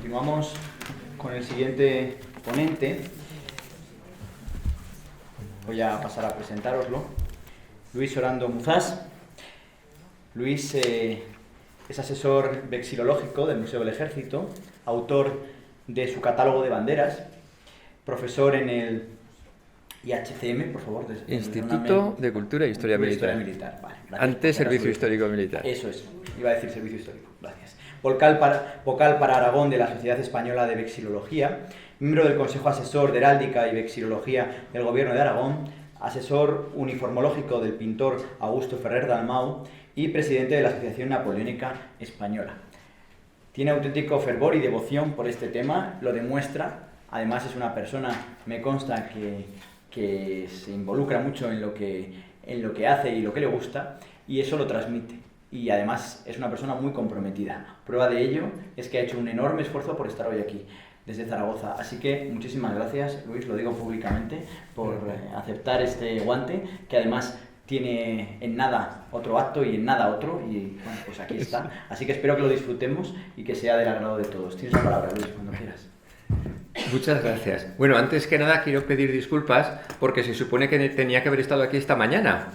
Continuamos con el siguiente ponente. Voy a pasar a presentároslo. Luis Orando Muzás. Luis es asesor vexilológico del Museo del Ejército, autor de su catálogo de banderas, profesor en el IHCM, por favor. Instituto de Cultura e Historia Militar. Vale, Antes Servicio Histórico Militar. Eso es, iba a decir Servicio Histórico, gracias. Vocal para Aragón de la Sociedad Española de Vexilología, miembro del Consejo Asesor de Heráldica y Vexilología del Gobierno de Aragón, asesor uniformológico del pintor Augusto Ferrer Dalmau y presidente de la Asociación Napoleónica Española. Tiene auténtico fervor y devoción por este tema, lo demuestra. Además es una persona, me consta, que se involucra mucho en lo que hace y lo que le gusta, y eso lo transmite. Y además es una persona muy comprometida. Prueba de ello es que ha hecho un enorme esfuerzo por estar hoy aquí, desde Zaragoza. Así que muchísimas gracias, Luis, lo digo públicamente, por aceptar este guante, que además tiene en nada otro acto y en nada otro, y bueno, pues aquí está. Así que espero que lo disfrutemos y que sea del agrado de todos. Tienes la palabra, Luis, cuando quieras. Muchas gracias. Bueno, antes que nada quiero pedir disculpas porque se supone que tenía que haber estado aquí esta mañana,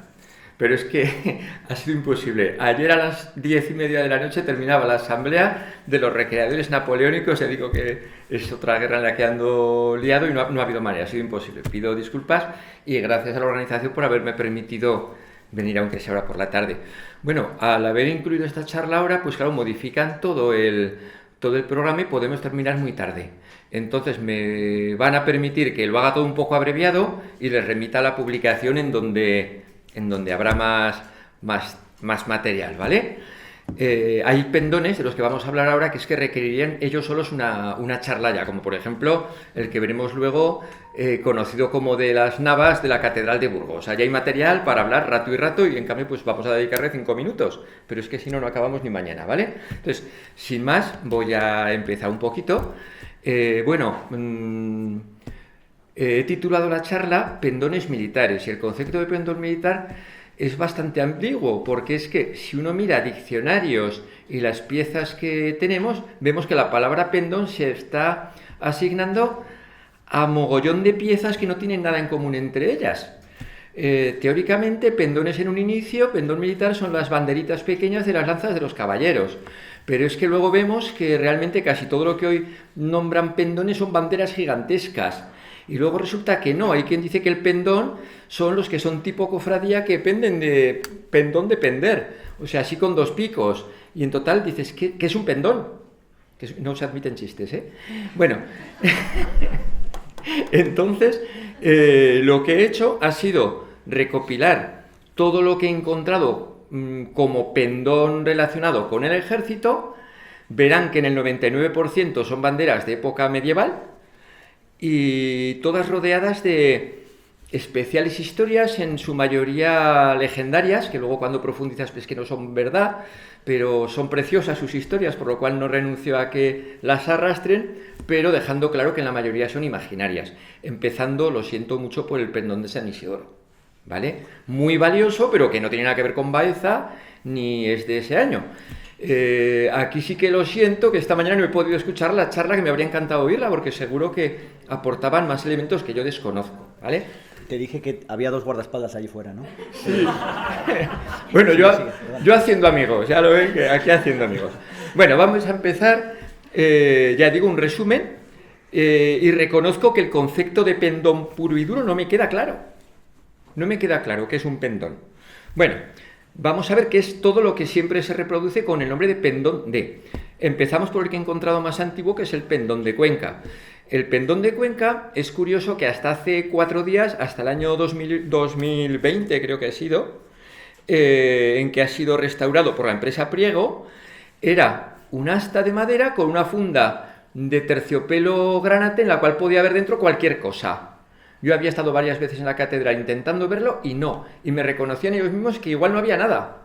pero es que ha sido imposible. Ayer a las 10:30 de la noche terminaba la asamblea de los recreadores napoleónicos. Ya digo que es otra guerra en la que ando liado y no ha habido manera, ha sido imposible. Pido disculpas y gracias a la organización por haberme permitido venir, aunque sea ahora por la tarde. Bueno, al haber incluido esta charla ahora, pues claro, modifican todo el programa y podemos terminar muy tarde. Entonces me van a permitir que lo haga todo un poco abreviado y les remita a la publicación en donde habrá más material, ¿vale? Hay pendones de los que vamos a hablar ahora que es que requerirían ellos solos una charla ya, como por ejemplo el que veremos luego, conocido como de las Navas de la Catedral de Burgos. Allá hay material para hablar rato y rato y en cambio pues vamos a dedicarle 5 minutos, pero es que si no, no acabamos ni mañana, ¿vale? Entonces, sin más, voy a empezar un poquito. He titulado la charla Pendones militares, y el concepto de pendón militar es bastante ambiguo, porque es que si uno mira diccionarios y las piezas que tenemos, vemos que la palabra pendón se está asignando a mogollón de piezas que no tienen nada en común entre ellas. Teóricamente, pendones en un inicio, pendón militar son las banderitas pequeñas de las lanzas de los caballeros. Pero es que luego vemos que realmente casi todo lo que hoy nombran pendones son banderas gigantescas. Y luego resulta que no, hay quien dice que el pendón son los que son tipo cofradía que penden de pendón de pender, o sea, así con 2 picos. Y en total dices, ¿qué es un pendón? Que no se admiten chistes, ¿eh? Bueno, entonces lo que he hecho ha sido recopilar todo lo que he encontrado como pendón relacionado con el ejército. Verán que en el 99% son banderas de época medieval y todas rodeadas de especiales historias, en su mayoría legendarias, que luego cuando profundizas ves que no son verdad, pero son preciosas sus historias, por lo cual no renuncio a que las arrastren, pero dejando claro que en la mayoría son imaginarias. Empezando, lo siento mucho, por el pendón de San Isidoro, ¿vale? Muy valioso, pero que no tiene nada que ver con Baeza, ni es de ese año. Aquí sí que lo siento, que esta mañana no he podido escuchar la charla, que me habría encantado oírla, porque seguro que aportaban más elementos que yo desconozco, ¿vale? Te dije que había 2 guardaespaldas allí fuera, ¿no? Sí. Bueno, yo haciendo amigos, ya lo ven, que aquí haciendo amigos. Bueno, vamos a empezar, ya digo, un resumen, y reconozco que el concepto de pendón puro y duro no me queda claro. No me queda claro qué es un pendón. Bueno, vamos a ver qué es todo lo que siempre se reproduce con el nombre de pendón de. Empezamos por el que he encontrado más antiguo, que es el pendón de Cuenca. El pendón de Cuenca es curioso que hasta hace 4 días, hasta el año 2020 creo que ha sido, en que ha sido restaurado por la empresa Priego, era un asta de madera con una funda de terciopelo granate en la cual podía haber dentro cualquier cosa. Yo había estado varias veces en la catedral intentando verlo y no. Y me reconocían ellos mismos que igual no había nada.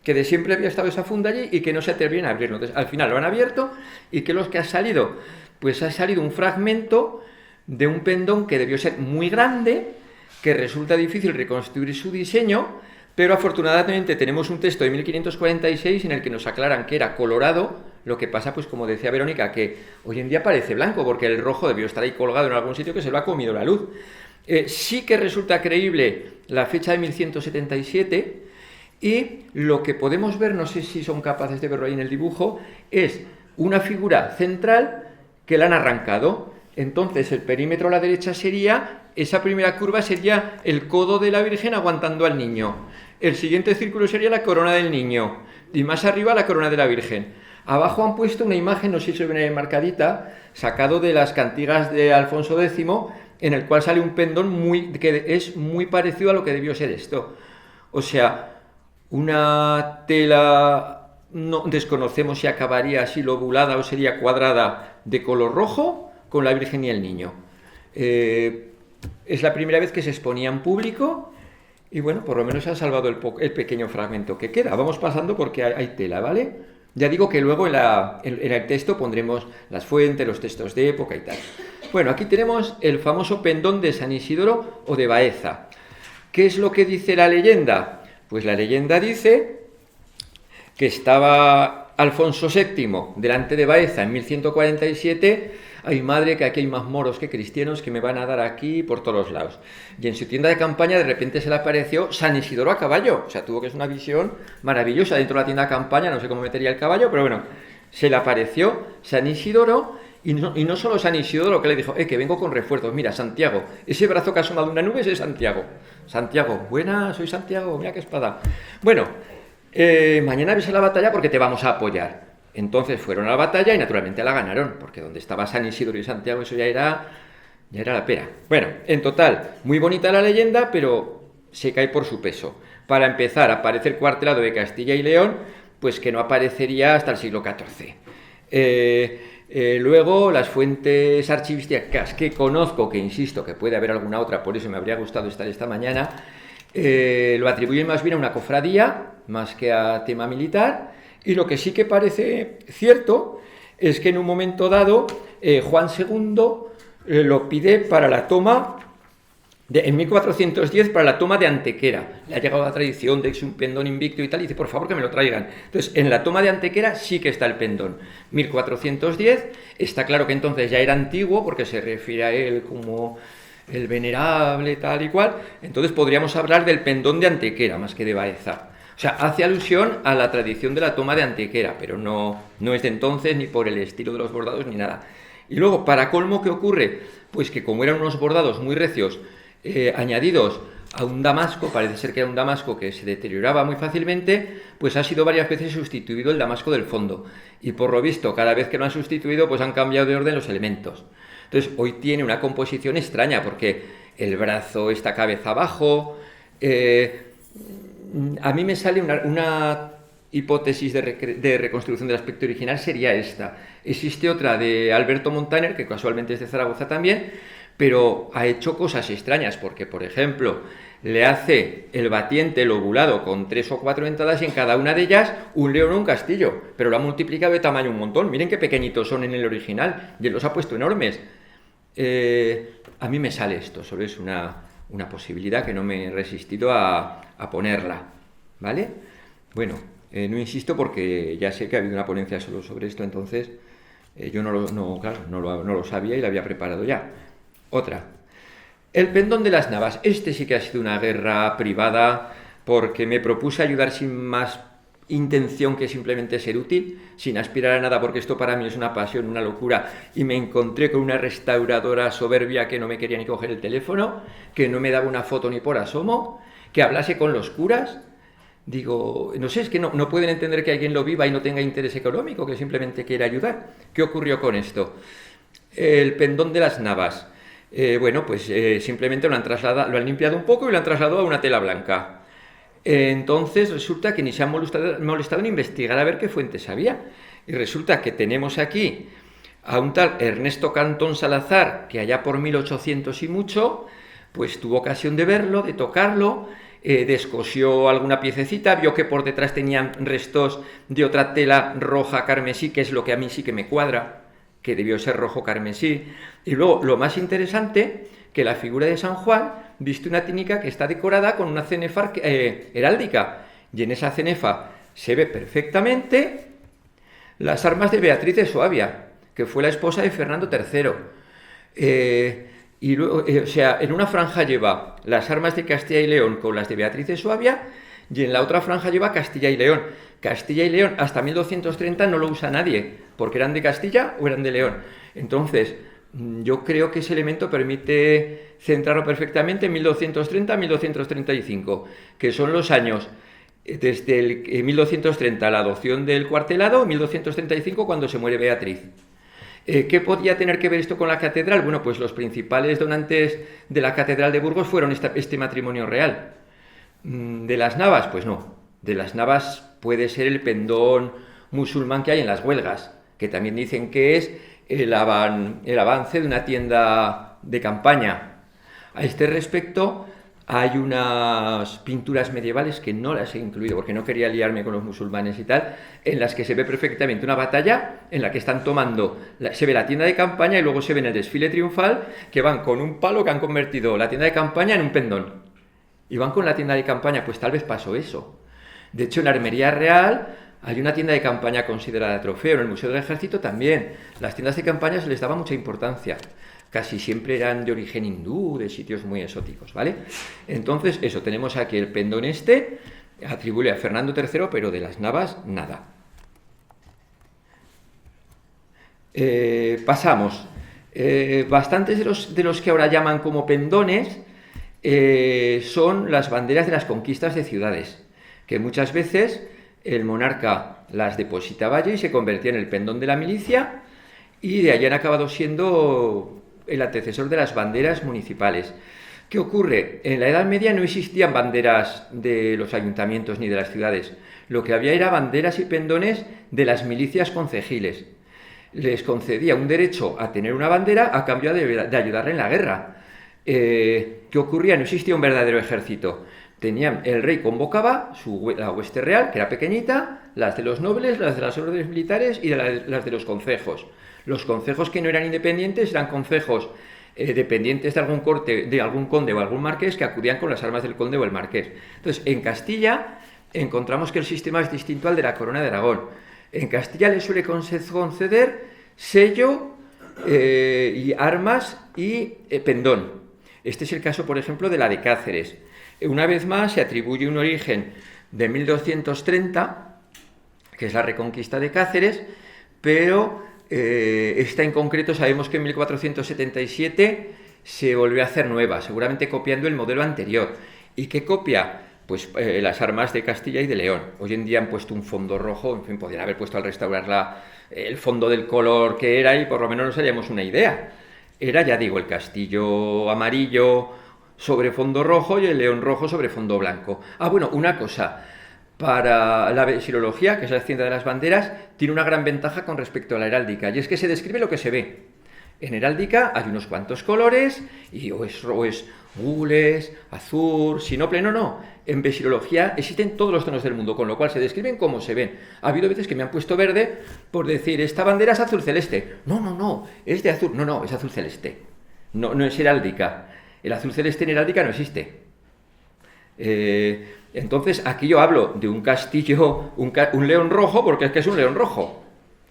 Que de siempre había estado esa funda allí y que no se atrevían a abrirlo. Entonces, al final lo han abierto y ¿qué es lo que ha salido? Pues ha salido un fragmento de un pendón que debió ser muy grande, que resulta difícil reconstruir su diseño, pero afortunadamente tenemos un texto de 1546 en el que nos aclaran que era colorado, Lo que pasa, pues como decía Verónica, que hoy en día parece blanco, porque el rojo debió estar ahí colgado en algún sitio que se lo ha comido la luz. Sí que resulta creíble la fecha de 1177, y lo que podemos ver, no sé si son capaces de verlo ahí en el dibujo, es una figura central que la han arrancado. Entonces el perímetro a la derecha sería, esa primera curva sería el codo de la Virgen aguantando al niño. El siguiente círculo sería la corona del niño, y más arriba la corona de la Virgen. Abajo han puesto una imagen, no sé si se ve marcadita, sacado de las cantigas de Alfonso X, en el cual sale un pendón que es muy parecido a lo que debió ser esto. O sea, una tela, no desconocemos si acabaría así lobulada o sería cuadrada, de color rojo, con la Virgen y el niño. Es la primera vez que se exponía en público, y bueno, por lo menos se ha salvado el pequeño fragmento que queda. Vamos pasando porque hay tela, ¿vale? Ya digo que luego en el texto pondremos las fuentes, los textos de época y tal. Bueno, aquí tenemos el famoso pendón de San Isidoro o de Baeza. ¿Qué es lo que dice la leyenda? Pues la leyenda dice que estaba Alfonso VII delante de Baeza en 1147. Ay, madre, que aquí hay más moros que cristianos que me van a dar aquí por todos los lados. Y en su tienda de campaña de repente se le apareció San Isidoro a caballo. O sea, tuvo que ser una visión maravillosa dentro de la tienda de campaña, no sé cómo metería el caballo, pero bueno, se le apareció San Isidoro, y no solo San Isidoro, que le dijo, que vengo con refuerzos, mira, Santiago, ese brazo que ha asomado de una nube es Santiago. Santiago, buena, soy Santiago, mira qué espada. Bueno, mañana ves a la batalla porque te vamos a apoyar. Entonces fueron a la batalla y naturalmente la ganaron, porque donde estaba San Isidoro y Santiago eso ya era la pera. Bueno, en total, muy bonita la leyenda, pero se cae por su peso. Para empezar, aparece el cuartelado de Castilla y León, pues que no aparecería hasta el siglo XIV. Luego, las fuentes archivísticas que conozco, que insisto que puede haber alguna otra, por eso me habría gustado estar esta mañana, lo atribuyen más bien a una cofradía, más que a tema militar. Y lo que sí que parece cierto es que en un momento dado Juan II lo pide para la toma, en 1410, para la toma de Antequera. Le ha llegado la tradición de que es un pendón invicto y tal, y dice, por favor, que me lo traigan. Entonces, en la toma de Antequera sí que está el pendón. 1410, está claro que entonces ya era antiguo, porque se refiere a él como el venerable, tal y cual. Entonces podríamos hablar del pendón de Antequera, más que de Baeza. O sea, hace alusión a la tradición de la toma de Antequera, pero no es de entonces, ni por el estilo de los bordados, ni nada. Y luego, para colmo, ¿qué ocurre? Pues que como eran unos bordados muy recios, añadidos a un damasco, parece ser que era un damasco que se deterioraba muy fácilmente, pues ha sido varias veces sustituido el damasco del fondo. Y por lo visto, cada vez que lo han sustituido, pues han cambiado de orden los elementos. Entonces, hoy tiene una composición extraña, porque el brazo está cabeza abajo. A mí me sale una hipótesis de reconstrucción del aspecto original, sería esta. Existe otra de Alberto Montaner, que casualmente es de Zaragoza también, pero ha hecho cosas extrañas, porque, por ejemplo, le hace el batiente lobulado con 3 o 4 entradas y en cada una de ellas un león o un castillo, pero lo ha multiplicado de tamaño un montón. Miren qué pequeñitos son en el original, y él los ha puesto enormes. A mí me sale esto, solo es una posibilidad que no me he resistido a ponerla, ¿vale? Bueno, no insisto porque ya sé que ha habido una ponencia solo sobre esto, entonces yo no lo sabía y la había preparado ya. Otra, el pendón de las Navas. Este sí que ha sido una guerra privada, porque me propuse ayudar sin más intención que simplemente ser útil, sin aspirar a nada, porque esto para mí es una pasión, una locura, y me encontré con una restauradora soberbia que no me quería ni coger el teléfono, que no me daba una foto ni por asomo, que hablase con los curas. Digo, no sé, es que no pueden entender que alguien lo viva y no tenga interés económico, que simplemente quiera ayudar. ¿Qué ocurrió con esto? El pendón de las Navas. Bueno, pues simplemente lo han limpiado un poco y lo han trasladado a una tela blanca. Entonces resulta que ni se han molestado en investigar a ver qué fuentes había. Y resulta que tenemos aquí a un tal Ernesto Cantón Salazar, que allá por 1800 y mucho, pues tuvo ocasión de verlo, de tocarlo, descosió alguna piececita, vio que por detrás tenían restos de otra tela roja carmesí, que es lo que a mí sí que me cuadra, que debió ser rojo carmesí. Y luego, lo más interesante, que la figura de San Juan viste una túnica que está decorada con una cenefa heráldica, y en esa cenefa se ve perfectamente las armas de Beatriz de Suabia, que fue la esposa de Fernando III. Y luego, o sea, en una franja lleva las armas de Castilla y León con las de Beatriz de Suabia, y en la otra franja lleva Castilla y León. Castilla y León hasta 1230 no lo usa nadie, porque eran de Castilla o eran de León. Entonces, yo creo que ese elemento permite centrarlo perfectamente en 1230 a 1235, que son los años desde el 1230 la adopción del cuartelado, 1235 cuando se muere Beatriz. ¿Qué podía tener que ver esto con la catedral? Bueno, pues los principales donantes de la catedral de Burgos fueron este matrimonio real. ¿De las Navas? Pues no. De las Navas puede ser el pendón musulmán que hay en las Huelgas, que también dicen que es el avance de una tienda de campaña. A este respecto, hay unas pinturas medievales que no las he incluido porque no quería liarme con los musulmanes y tal, en las que se ve perfectamente una batalla en la que están tomando, se ve la tienda de campaña y luego se ve en el desfile triunfal que van con un palo que han convertido la tienda de campaña en un pendón. Y van con la tienda de campaña, pues tal vez pasó eso. De hecho, en la Armería Real hay una tienda de campaña considerada trofeo, en el Museo del Ejército también. Las tiendas de campaña se les daba mucha importancia. Casi siempre eran de origen hindú, de sitios muy exóticos, ¿vale? Entonces, eso, tenemos aquí el pendón atribuye a Fernando III, pero de las Navas, nada. Pasamos. Bastantes de los que ahora llaman como pendones son las banderas de las conquistas de ciudades, que muchas veces el monarca las depositaba allí y se convertía en el pendón de la milicia, y de allí han acabado siendo el antecesor de las banderas municipales. ¿Qué ocurre? En la Edad Media no existían banderas de los ayuntamientos ni de las ciudades. Lo que había era banderas y pendones de las milicias concejiles. Les concedía un derecho a tener una bandera a cambio de ayudarle en la guerra. ¿Qué ocurría? No existía un verdadero ejército. El rey convocaba la hueste real, que era pequeñita, las de los nobles, las de las órdenes militares y las de los concejos. Los concejos que no eran independientes eran concejos dependientes de algún conde o algún marqués, que acudían con las armas del conde o el marqués. Entonces, en Castilla encontramos que el sistema es distinto al de la Corona de Aragón. En Castilla le suele conceder sello y armas y pendón. Este es el caso, por ejemplo, de la de Cáceres. Una vez más, se atribuye un origen de 1230, que es la reconquista de Cáceres, pero esta en concreto sabemos que en 1477 se volvió a hacer nueva, seguramente copiando el modelo anterior. ¿Y qué copia? Pues las armas de Castilla y de León. Hoy en día han puesto un fondo rojo, en fin, podrían haber puesto al restaurarla el fondo del color que era y por lo menos nos haríamos una idea. Era, ya digo, el castillo amarillo sobre fondo rojo y el león rojo sobre fondo blanco. Ah, bueno, una cosa. Para la vexilología, que es la ciencia de las banderas, tiene una gran ventaja con respecto a la heráldica, y es que se describe lo que se ve. En heráldica hay unos cuantos colores, y o es gules, azul, sinople, no. En vexilología existen todos los tonos del mundo, con lo cual se describen como se ven. Ha habido veces que me han puesto verde por decir, esta bandera es azul celeste. No, es de azul. No, es azul celeste. No es heráldica. El azul celeste en heráldica no existe. Entonces, aquí yo hablo de un castillo, un león rojo, porque es que es un león rojo.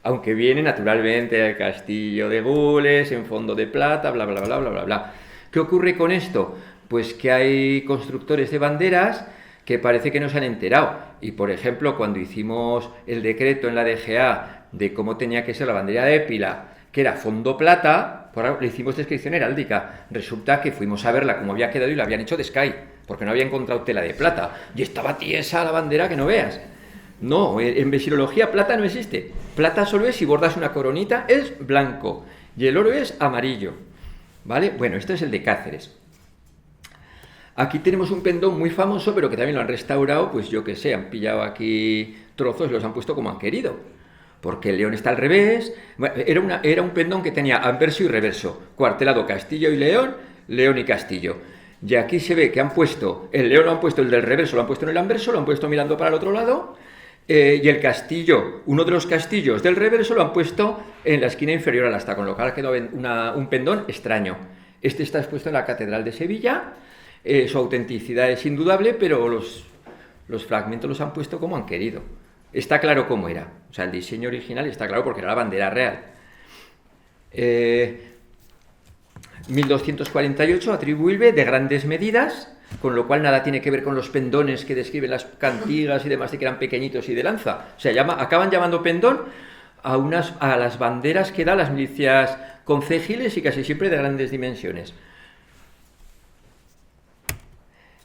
Aunque viene naturalmente el castillo de gules, en fondo de plata, bla, bla, bla, bla, bla, bla. ¿Qué ocurre con esto? Pues que hay constructores de banderas que parece que no se han enterado. Y, por ejemplo, cuando hicimos el decreto en la DGA de cómo tenía que ser la bandera de Épila, que era fondo plata, le hicimos descripción heráldica. Resulta que fuimos a verla como había quedado y la habían hecho de Sky, porque no había encontrado tela de plata. Y estaba tiesa la bandera que no veas. No, en vexilología plata no existe. Plata solo es si bordas una coronita, es blanco. Y el oro es amarillo. ¿Vale? Bueno, este es el de Cáceres. Aquí tenemos un pendón muy famoso, pero que también lo han restaurado, pues yo que sé, han pillado aquí trozos y los han puesto como han querido. Porque el león está al revés. Bueno, era un pendón que tenía anverso y reverso. Cuartelado Castillo y León, León y Castillo. Y aquí se ve que han puesto, el león lo han puesto, el del reverso lo han puesto en el anverso, lo han puesto mirando para el otro lado, y el castillo, uno de los castillos del reverso lo han puesto en la esquina inferior al asta, con lo cual ha quedado un pendón extraño. Este está expuesto en la Catedral de Sevilla, su autenticidad es indudable, pero los fragmentos los han puesto como han querido. Está claro cómo era. O sea, el diseño original está claro porque era la bandera real. 1248, atribuible de grandes medidas, con lo cual nada tiene que ver con los pendones que describen las cantigas y demás, de que eran pequeñitos y de lanza. O sea, acaban llamando pendón a las banderas que dan las milicias concejiles y casi siempre de grandes dimensiones.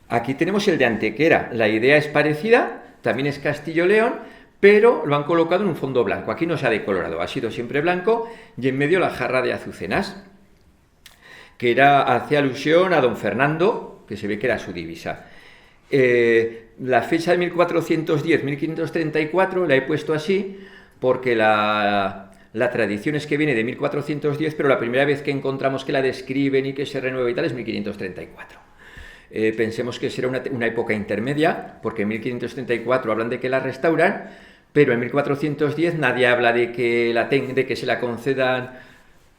Aquí tenemos el de Antequera. La idea es parecida, también es Castillo-León, pero lo han colocado en un fondo blanco. Aquí no se ha decolorado, ha sido siempre blanco, y en medio la jarra de azucenas, que hace alusión a don Fernando, que se ve que era su divisa. La fecha de 1410-1534 la he puesto así porque la tradición es que viene de 1410, pero la primera vez que encontramos que la describen y que se renueva y tal es 1534. Pensemos que será una época intermedia, porque en 1534 hablan de que la restauran, pero en 1410 nadie habla de que se la concedan.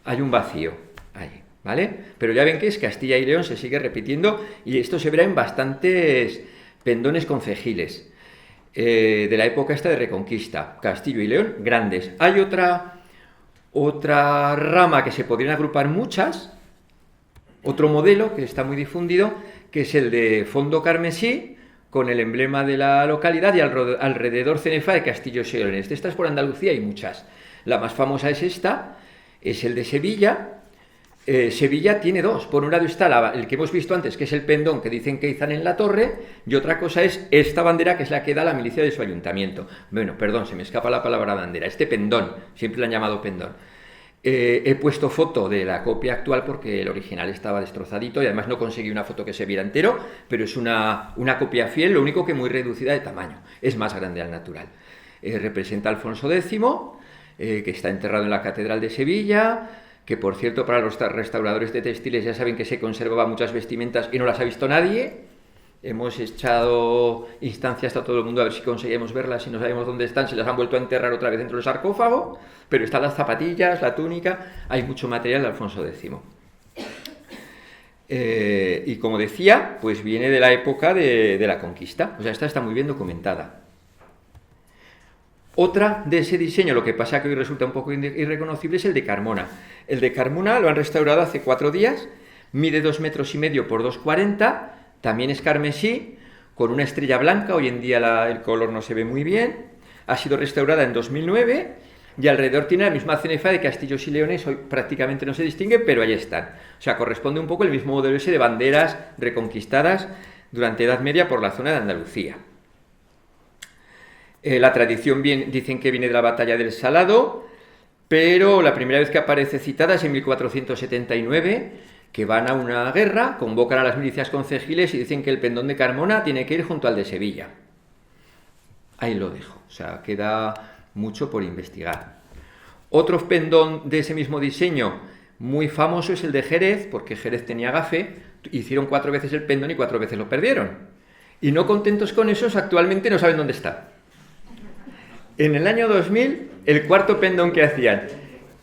Hay un vacío ahí, ¿vale? Pero ya ven que es Castilla y León, se sigue repitiendo, y esto se verá en bastantes pendones concejiles de la época esta de Reconquista. Castillo y León, grandes. Hay otra rama que se podrían agrupar muchas, otro modelo que está muy difundido, que es el de fondo carmesí, con el emblema de la localidad y alrededor cenefa de castillos y leones. De estas por Andalucía hay muchas. La más famosa es esta, es el de Sevilla. Sevilla tiene dos. Por un lado está el que hemos visto antes, que es el pendón que dicen que izan en la torre, y otra cosa es esta bandera, que es la que da la milicia de su ayuntamiento. Bueno, perdón, se me escapa la palabra bandera. Este pendón, siempre lo han llamado pendón. He puesto foto de la copia actual porque el original estaba destrozadito y además no conseguí una foto que se viera entero, pero es una copia fiel, lo único que muy reducida de tamaño. Es más grande al natural. Representa a Alfonso X, que está enterrado en la Catedral de Sevilla, que por cierto para los restauradores de textiles ya saben que se conservaba muchas vestimentas y no las ha visto nadie. Hemos echado instancias a todo el mundo a ver si conseguimos verlas y no sabemos dónde están, se las han vuelto a enterrar otra vez dentro del sarcófago, pero están las zapatillas, la túnica, hay mucho material de Alfonso X. Y como decía, pues viene de la época de la conquista, o sea, esta está muy bien documentada. Otra de ese diseño, lo que pasa que hoy resulta un poco irreconocible, es el de Carmona. El de Carmona lo han restaurado hace 4 días, mide 2,5 metros por 2,40, también es carmesí, con una estrella blanca. Hoy en día el color no se ve muy bien. Ha sido restaurada en 2009 y alrededor tiene la misma cenefa de castillos y leones. Hoy prácticamente no se distingue, pero ahí están. O sea, corresponde un poco el mismo modelo ese de banderas reconquistadas durante Edad Media por la zona de Andalucía. La tradición dicen que viene de la batalla del Salado, pero la primera vez que aparece citada es en 1479, que van a una guerra, convocan a las milicias concejiles y dicen que el pendón de Carmona tiene que ir junto al de Sevilla. Ahí lo dejo, o sea, queda mucho por investigar. Otro pendón de ese mismo diseño muy famoso es el de Jerez, porque Jerez tenía gafe, hicieron 4 veces el pendón y 4 veces lo perdieron. Y no contentos con esos, actualmente no saben dónde está. En el año 2000, el cuarto pendón que hacían,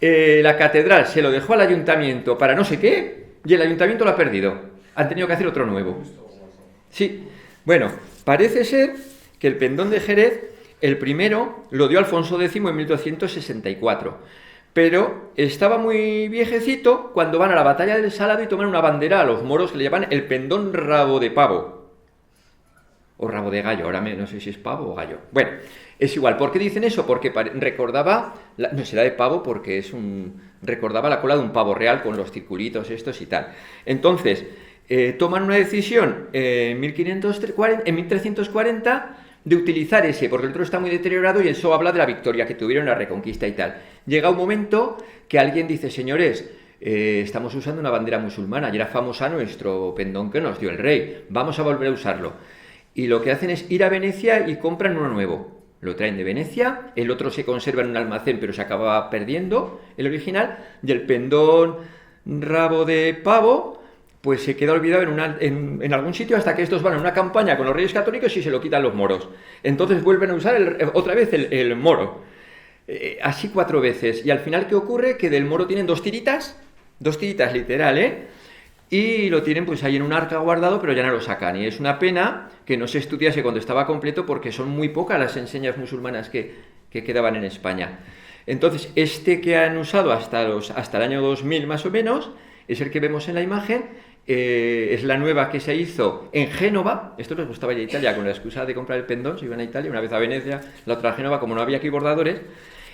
la catedral se lo dejó al ayuntamiento para no sé qué, y el ayuntamiento lo ha perdido. Han tenido que hacer otro nuevo. Sí, bueno, parece ser que el pendón de Jerez, el primero, lo dio Alfonso X en 1264. Pero estaba muy viejecito cuando van a la batalla del Salado y toman una bandera a los moros que le llaman el pendón rabo de pavo. O rabo de gallo, ahora no sé si es pavo o gallo. Bueno, es igual. ¿Por qué dicen eso? Porque recordaba, no será de pavo porque recordaba la cola de un pavo real con los circulitos estos y tal. Entonces, toman una decisión en 1340 de utilizar ese, porque el otro está muy deteriorado y eso habla de la victoria que tuvieron en la Reconquista y tal. Llega un momento que alguien dice, señores, estamos usando una bandera musulmana y era famosa nuestro pendón que nos dio el rey, vamos a volver a usarlo. Y lo que hacen es ir a Venecia y compran uno nuevo. Lo traen de Venecia, el otro se conserva en un almacén pero se acaba perdiendo, el original, y el pendón rabo de pavo pues se queda olvidado en algún sitio hasta que estos van a una campaña con los reyes católicos y se lo quitan los moros. Entonces vuelven a usar otra vez el moro. Así 4 veces. Y al final, ¿qué ocurre? Que del moro tienen 2 tiritas literal, y lo tienen pues ahí en un arca guardado, pero ya no lo sacan. Y es una pena que no se estudiase cuando estaba completo, porque son muy pocas las enseñas musulmanas que quedaban en España. Entonces, este que han usado hasta el año 2000 más o menos, es el que vemos en la imagen. Es la nueva que se hizo en Génova. Esto les gustaba ya a Italia, con la excusa de comprar el pendón, se iban a Italia, una vez a Venecia, la otra a Génova, como no había aquí bordadores.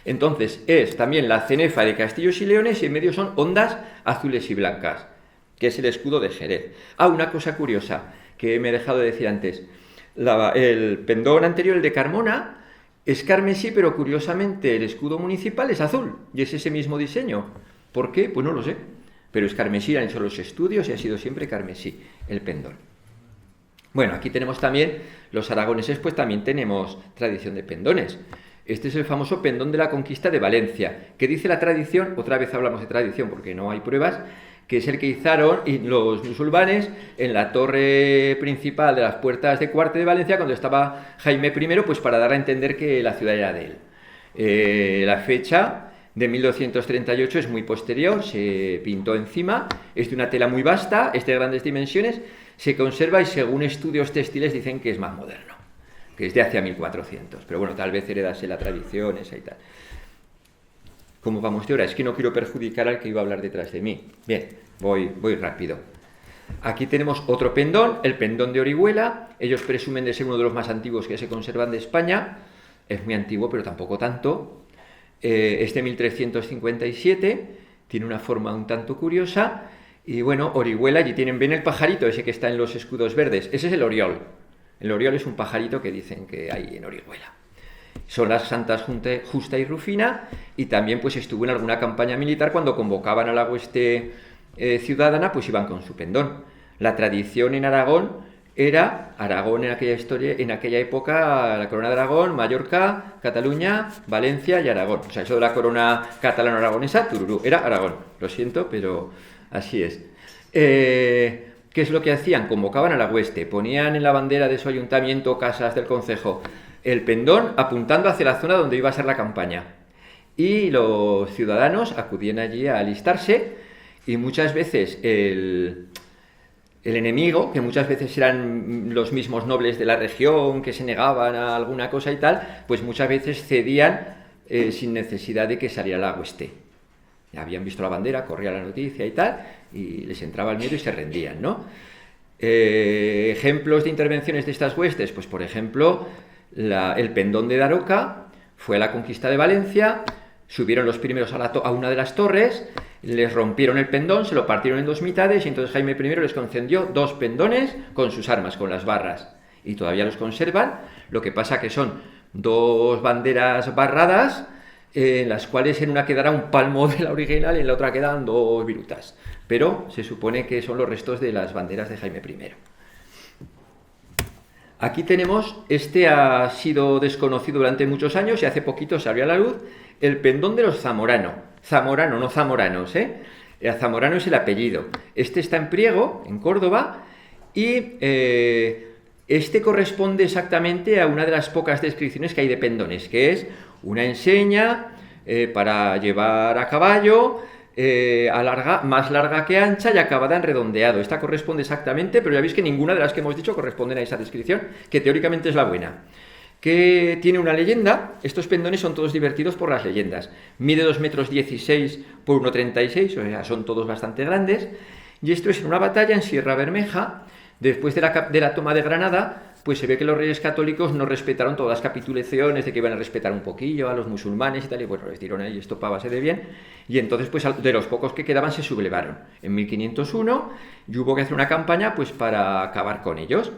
Entonces, es también la cenefa de Castillos y Leones, y en medio son ondas azules y blancas, que es el escudo de Jerez. Una cosa curiosa que me he dejado de decir antes. El pendón anterior, el de Carmona, es carmesí, pero curiosamente el escudo municipal es azul, y es ese mismo diseño. ¿Por qué? Pues no lo sé, pero es carmesí, han hecho los estudios y ha sido siempre carmesí el pendón. Bueno, aquí tenemos también, los aragoneses pues también tenemos tradición de pendones. Este es el famoso pendón de la conquista de Valencia, que dice la tradición, otra vez hablamos de tradición porque no hay pruebas, que es el que izaron los musulmanes en la torre principal de las puertas de Cuarte de Valencia cuando estaba Jaime I, pues para dar a entender que la ciudad era de él. La fecha de 1238 es muy posterior, se pintó encima, es de una tela muy vasta, es de grandes dimensiones, se conserva y según estudios textiles dicen que es más moderno, que es de hacia 1400, pero bueno, tal vez heredase la tradición esa y tal. ¿Cómo vamos de hora? Es que no quiero perjudicar al que iba a hablar detrás de mí. Bien, voy rápido. Aquí tenemos otro pendón, el pendón de Orihuela. Ellos presumen de ser uno de los más antiguos que se conservan de España. Es muy antiguo, pero tampoco tanto. Es de 1357, tiene una forma un tanto curiosa. Y bueno, Orihuela, allí tienen, ven el pajarito ese que está en los escudos verdes. Ese es el oriol. El oriol es un pajarito que dicen que hay en Orihuela. Son las santas Justa y Rufina, y también pues estuvo en alguna campaña militar cuando convocaban a la hueste ciudadana, pues iban con su pendón. La tradición en Aragón era, Aragón en aquella época, la corona de Aragón, Mallorca, Cataluña, Valencia y Aragón. O sea, eso de la corona catalano-aragonesa, tururú, era Aragón. Lo siento, pero así es. ¿Qué es lo que hacían? Convocaban a la hueste, ponían en la bandera de su ayuntamiento, casas del concejo, el pendón apuntando hacia la zona donde iba a ser la campaña, y los ciudadanos acudían allí a alistarse, y muchas veces el enemigo, que muchas veces eran los mismos nobles de la región que se negaban a alguna cosa y tal, pues muchas veces cedían sin necesidad de que saliera la hueste. Habían visto la bandera, corría la noticia y tal, y les entraba el miedo y se rendían, ¿no? Ejemplos de intervenciones de estas huestes, pues por ejemplo, el pendón de Daroca fue a la conquista de Valencia, subieron los primeros a una de las torres, les rompieron el pendón, se lo partieron en dos mitades, y entonces Jaime I les concedió 2 pendones con sus armas, con las barras, y todavía los conservan. Lo que pasa que son 2 banderas barradas, en las cuales en una quedará un palmo de la original y en la otra quedan 2 virutas, pero se supone que son los restos de las banderas de Jaime I. Aquí tenemos, este ha sido desconocido durante muchos años y hace poquito salió a la luz, el pendón de los Zamorano, no zamoranos, Zamorano es el apellido. Este está en Priego, en Córdoba, y este corresponde exactamente a una de las pocas descripciones que hay de pendones, que es una enseña para llevar a caballo, más larga que ancha y acabada en redondeado. Esta corresponde exactamente, pero ya veis que ninguna de las que hemos dicho corresponden a esa descripción, que teóricamente es la buena. Que tiene una leyenda. Estos pendones son todos divertidos por las leyendas. Mide 2,16 m por 1,36 m, o sea, son todos bastante grandes. Y esto es en una batalla en Sierra Bermeja. Después de la toma de Granada, pues se ve que los reyes católicos no respetaron todas las capitulaciones de que iban a respetar un poquillo a los musulmanes y tal, y bueno, les dieron ahí esto para base de bien, y entonces pues de los pocos que quedaban se sublevaron en 1501, y hubo que hacer una campaña pues para acabar con ellos.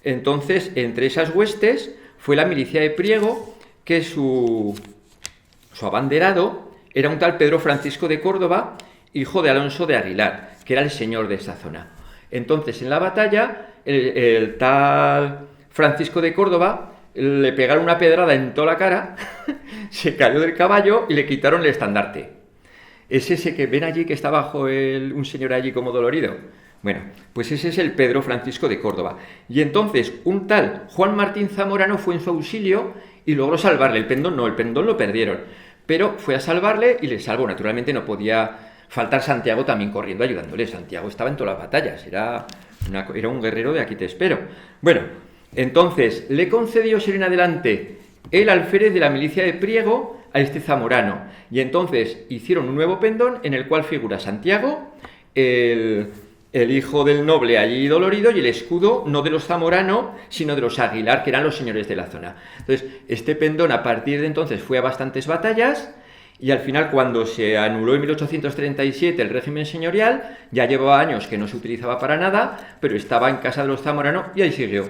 Entonces, entre esas huestes fue la milicia de Priego, que su abanderado era un tal Pedro Francisco de Córdoba, hijo de Alonso de Aguilar, que era el señor de esa zona. Entonces, en la batalla, el tal Francisco de Córdoba le pegaron una pedrada en toda la cara, se cayó del caballo y le quitaron el estandarte. Es ese que ven allí, que está bajo un señor allí como dolorido. Bueno, pues ese es el Pedro Francisco de Córdoba. Y entonces, un tal Juan Martín Zamorano fue en su auxilio y logró salvarle. El pendón no, el pendón lo perdieron. Pero fue a salvarle y le salvó. Naturalmente no podía Faltar Santiago también corriendo, ayudándole. Santiago estaba en todas las batallas, era un guerrero de aquí te espero. Bueno, entonces, le concedió ser en adelante el alférez de la milicia de Priego a este zamorano. Y entonces hicieron un nuevo pendón en el cual figura Santiago, el hijo del noble allí dolorido, y el escudo no de los Zamorano, sino de los Aguilar, que eran los señores de la zona. Entonces, este pendón a partir de entonces fue a bastantes batallas, y al final, cuando se anuló en 1837 el régimen señorial, ya llevaba años que no se utilizaba para nada, pero estaba en casa de los Zamorano y ahí siguió.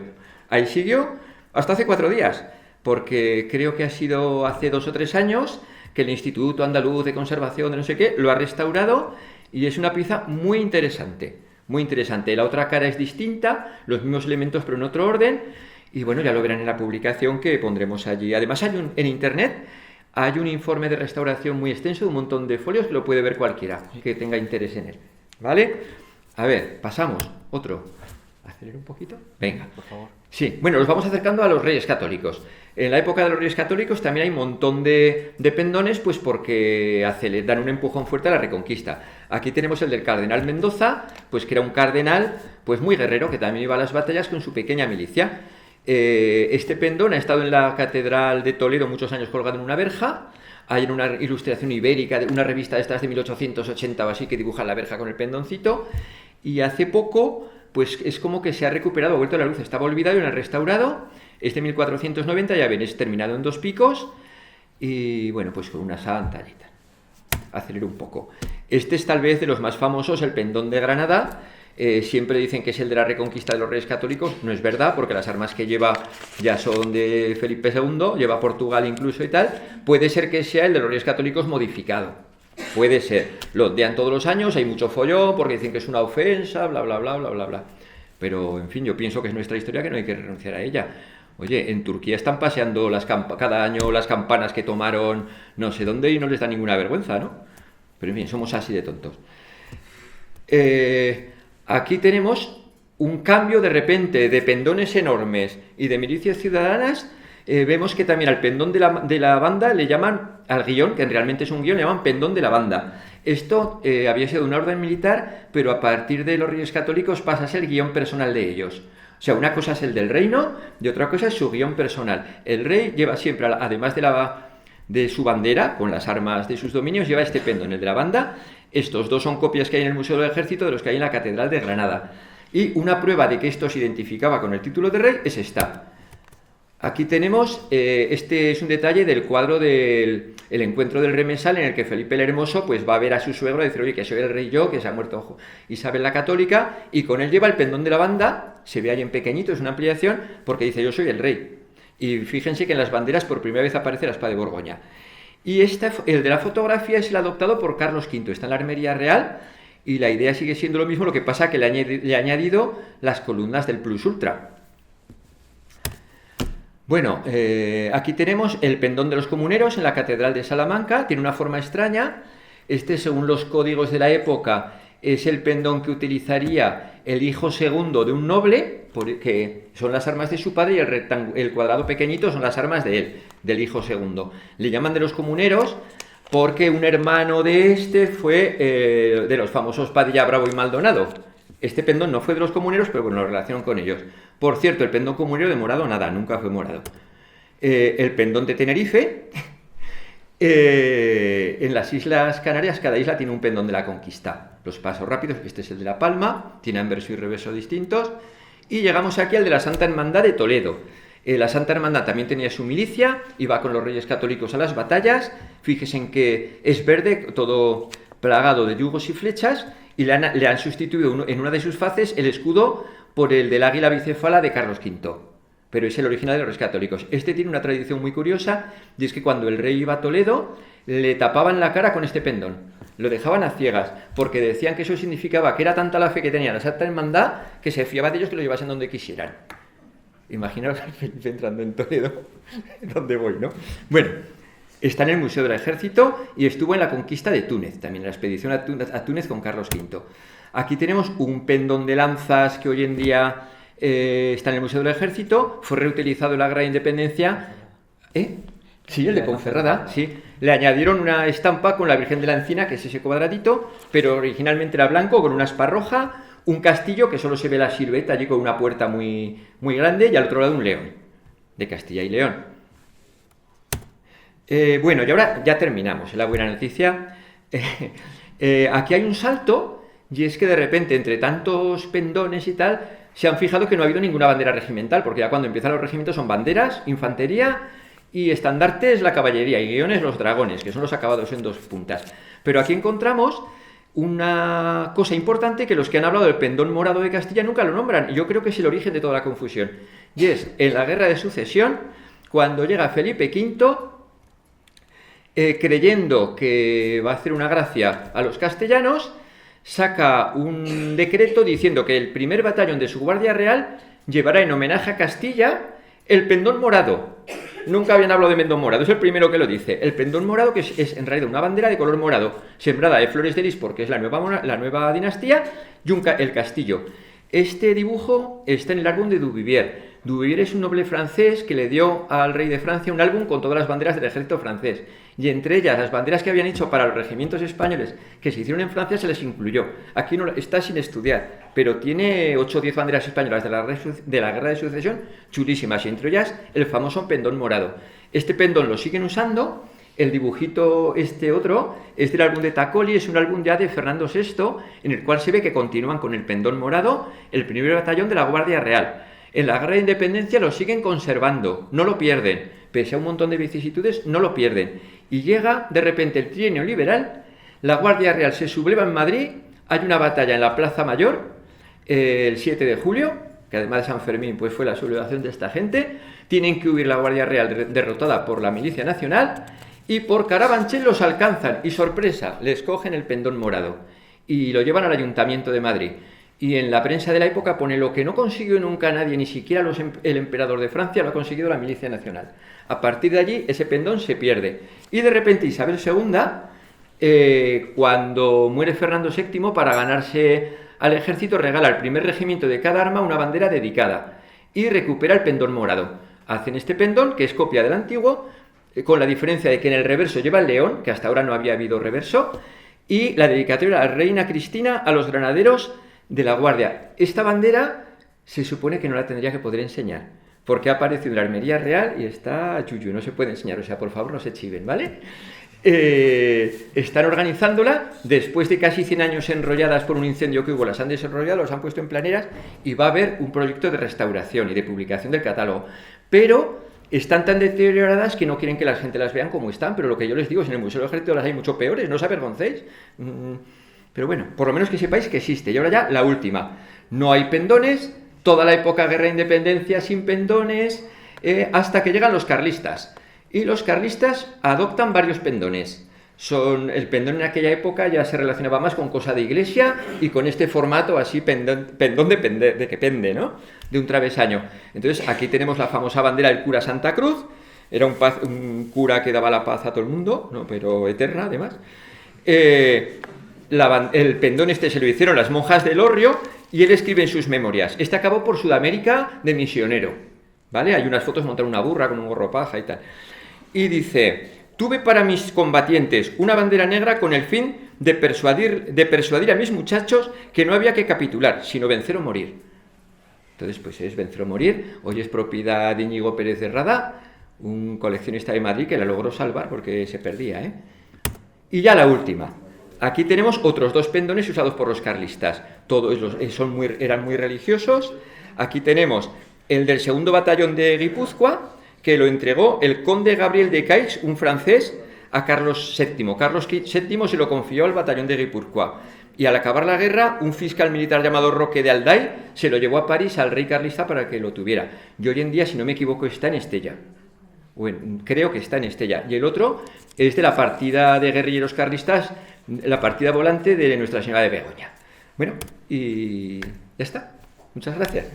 Ahí siguió hasta hace 4 días, porque creo que ha sido hace 2 o 3 años que el Instituto Andaluz de Conservación de no sé qué lo ha restaurado, y es una pieza muy interesante, muy interesante. La otra cara es distinta, los mismos elementos pero en otro orden, y bueno, ya lo verán en la publicación que pondremos allí. Además en internet hay un informe de restauración muy extenso, de un montón de folios, que lo puede ver cualquiera que tenga interés en él, ¿vale? A ver, pasamos, otro. ¿Acelero un poquito? Venga, por favor. Sí, bueno, nos vamos acercando a los Reyes Católicos. En la época de los Reyes Católicos también hay un montón de pendones, pues porque dan un empujón fuerte a la Reconquista. Aquí tenemos el del cardenal Mendoza, pues que era un cardenal pues muy guerrero, que también iba a las batallas con su pequeña milicia. Este pendón ha estado en la Catedral de Toledo muchos años colgado en una verja. Hay una ilustración ibérica de una revista de estas de 1880 o así, que dibuja la verja con el pendoncito. Y hace poco, pues es como que se ha recuperado, ha vuelto a la luz, estaba olvidado y lo han restaurado. Este 1490, ya ven, es terminado en 2 picos y bueno, pues con una santalita. Acelero un poco. Este es tal vez de los más famosos, el pendón de Granada. Siempre dicen que es el de la Reconquista de los Reyes Católicos. No es verdad, porque las armas que lleva ya son de Felipe II, lleva Portugal incluso y tal. Puede ser que sea el de los Reyes Católicos modificado. Puede ser. Lo ondean todos los años, hay mucho follón porque dicen que es una ofensa, bla, bla, bla, bla, bla, bla. Pero, en fin, yo pienso que es nuestra historia, que no hay que renunciar a ella. Oye, en Turquía están paseando cada año las campanas que tomaron no sé dónde y no les da ninguna vergüenza, ¿no? Pero, en fin, somos así de tontos. Aquí tenemos un cambio de repente de pendones enormes y de milicias ciudadanas. Vemos que también al pendón de la banda le llaman, al guión, que realmente es un guión, le llaman pendón de la banda. Esto había sido una orden militar, pero a partir de los Reyes Católicos pasa a ser el guión personal de ellos. O sea, una cosa es el del reino y otra cosa es su guión personal. El rey lleva siempre, además de su bandera, con las armas de sus dominios, lleva este pendón, el de la banda. Estos 2 son copias que hay en el Museo del Ejército de los que hay en la Catedral de Granada. Y una prueba de que esto se identificaba con el título de rey es esta. Aquí tenemos, este es un detalle del cuadro del encuentro del Remesal, en el que Felipe el Hermoso pues va a ver a su suegro y decir, oye, que soy el rey yo, que se ha muerto Isabel la Católica, y con él lleva el pendón de la banda, se ve ahí en pequeñito, es una ampliación, porque dice, yo soy el rey. Y fíjense que en las banderas por primera vez aparece la espada de Borgoña. Y el de la fotografía es el adoptado por Carlos V, está en la Armería Real, y la idea sigue siendo lo mismo, lo que pasa que le ha añadido las columnas del Plus Ultra. Bueno, aquí tenemos el pendón de los comuneros en la Catedral de Salamanca, tiene una forma extraña. Este, según los códigos de la época, es el pendón que utilizaría el hijo segundo de un noble, que son las armas de su padre, y el cuadrado pequeñito son las armas de él, del hijo segundo. Le llaman de los comuneros porque un hermano de este fue de los famosos Padilla, Bravo y Maldonado. Este pendón no fue de los comuneros, pero bueno, lo relacionan con ellos. Por cierto, el pendón comunero de morado, nada, nunca fue morado. El pendón de Tenerife. En las Islas Canarias, cada isla tiene un pendón de la conquista. Los pasos rápidos, este es el de La Palma, tiene anverso y reverso distintos. Y llegamos aquí al de la Santa Hermandad de Toledo. La Santa Hermandad también tenía su milicia, iba con los Reyes Católicos a las batallas. Fíjense en que es verde, todo plagado de yugos y flechas, y le han sustituido en una de sus faces el escudo por el del águila bicéfala de Carlos V. Pero es el original de los Reyes Católicos. Este tiene una tradición muy curiosa, y es que cuando el rey iba a Toledo, le tapaban la cara con este pendón. Lo dejaban a ciegas, porque decían que eso significaba que era tanta la fe que tenía la Santa Hermandad, que se fiaba de ellos que lo llevasen donde quisieran. Imaginaos al Felipe entrando en Toledo, donde voy, ¿no? Bueno, está en el Museo del Ejército y estuvo en la conquista de Túnez, también en la expedición a Túnez con Carlos V. Aquí tenemos un pendón de lanzas que hoy en día está en el Museo del Ejército, fue reutilizado en la Guerra de Independencia. Sí, el de Ponferrada, sí. Le añadieron una estampa con la Virgen de la Encina, que es ese cuadradito, pero originalmente era blanco, con una aspa roja, un castillo que solo se ve la silueta allí con una puerta muy, muy grande, y al otro lado un león, de Castilla y León. Bueno, y ahora ya terminamos, es la buena noticia. Aquí hay un salto, y es que de repente, entre tantos pendones y tal, se han fijado que no ha habido ninguna bandera regimental, porque ya cuando empiezan los regimientos son banderas, infantería, y estandartes la caballería, y guiones los dragones, que son los acabados en 2 puntas. Pero aquí encontramos una cosa importante que los que han hablado del pendón morado de Castilla nunca lo nombran, y yo creo que es el origen de toda la confusión. Y es, en la Guerra de Sucesión, cuando llega Felipe V, creyendo que va a hacer una gracia a los castellanos, saca un decreto diciendo que el primer batallón de su Guardia Real llevará en homenaje a Castilla el pendón morado. Nunca habían hablado de pendón morado, es el primero que lo dice. El pendón morado, que es en realidad una bandera de color morado, sembrada de flores de lis porque es la nueva dinastía, y el castillo. Este dibujo está en el álbum de Duvivier. Duvivier es un noble francés que le dio al rey de Francia un álbum con todas las banderas del ejército francés, y entre ellas las banderas que habían hecho para los regimientos españoles que se hicieron en Francia se les incluyó. Aquí no está sin estudiar, pero tiene 8 o 10 banderas españolas de la Guerra de Sucesión chulísimas, y entre ellas el famoso pendón morado. Este pendón lo siguen usando. El dibujito otro es del álbum de Tacoli, es un álbum ya de Fernando VI, en el cual se ve que continúan con el pendón morado, el primer batallón de la Guardia Real. En la Guerra de Independencia lo siguen conservando, no lo pierden, pese a un montón de vicisitudes, no lo pierden. Y llega de repente el trienio liberal, la Guardia Real se subleva en Madrid, hay una batalla en la Plaza Mayor, el 7 de julio, que además de San Fermín pues fue la sublevación de esta gente, tienen que huir la Guardia Real derrotada por la Milicia Nacional, y por Carabanchel los alcanzan, y sorpresa, les cogen el pendón morado, y lo llevan al Ayuntamiento de Madrid. Y en la prensa de la época pone: lo que no consiguió nunca nadie, ni siquiera el emperador de Francia, lo ha conseguido la Milicia Nacional. A partir de allí, ese pendón se pierde. Y de repente Isabel II, cuando muere Fernando VII, para ganarse al ejército, regala al primer regimiento de cada arma una bandera dedicada, y recupera el pendón morado. Hacen este pendón, que es copia del antiguo, con la diferencia de que en el reverso lleva el león, que hasta ahora no había habido reverso, y la dedicatoria a la reina Cristina, a los granaderos de la Guardia. Esta bandera se supone que no la tendría que poder enseñar, porque ha aparecido en la Armería Real y está yuyu, no se puede enseñar, o sea, por favor no se chiven, ¿vale? Están organizándola, después de casi 100 años enrolladas por un incendio que hubo, las han desarrollado, los han puesto en planeras, y va a haber un proyecto de restauración y de publicación del catálogo, pero están tan deterioradas que no quieren que la gente las vean como están. Pero lo que yo les digo es: en el Museo del Ejército las hay mucho peores, no os avergoncéis. Pero bueno, por lo menos que sepáis que existe. Y ahora ya la última: no hay pendones, toda la época Guerra de Independencia sin pendones, hasta que llegan los carlistas. Y los carlistas adoptan varios pendones. El pendón en aquella época ya se relacionaba más con cosa de iglesia y con este formato así, pendón de que pende, ¿no? De un travesaño. Entonces aquí tenemos la famosa bandera del cura Santa Cruz. Era un cura que daba la paz a todo el mundo, ¿no? Pero eterna además. El pendón se lo hicieron las monjas del Hórreo, y él escribe en sus memorias: este acabó por Sudamérica de misionero, ¿vale? Hay unas fotos montadas una burra con un gorro paja y tal. Y dice: tuve para mis combatientes una bandera negra con el fin de persuadir a mis muchachos que no había que capitular, sino vencer o morir. Entonces, pues es vencer o morir. Hoy es propiedad de Íñigo Pérez de Rada, un coleccionista de Madrid que la logró salvar porque se perdía, ¿eh? Y ya la última. Aquí tenemos otros 2 pendones usados por los carlistas. Todos eran muy religiosos. Aquí tenemos el del 2º batallón de Guipúzcoa, que lo entregó el conde Gabriel de Caix, un francés, a Carlos VII. Carlos VII se lo confió al batallón de Guipúzcoa. Y al acabar la guerra, un fiscal militar llamado Roque de Alday se lo llevó a París al rey carlista para que lo tuviera. Y hoy en día, si no me equivoco, está en Estella. Bueno, creo que está en Estella. Y el otro es de la partida de guerrilleros carlistas, la partida volante de Nuestra Señora de Begoña. Bueno, y ya está. Muchas gracias.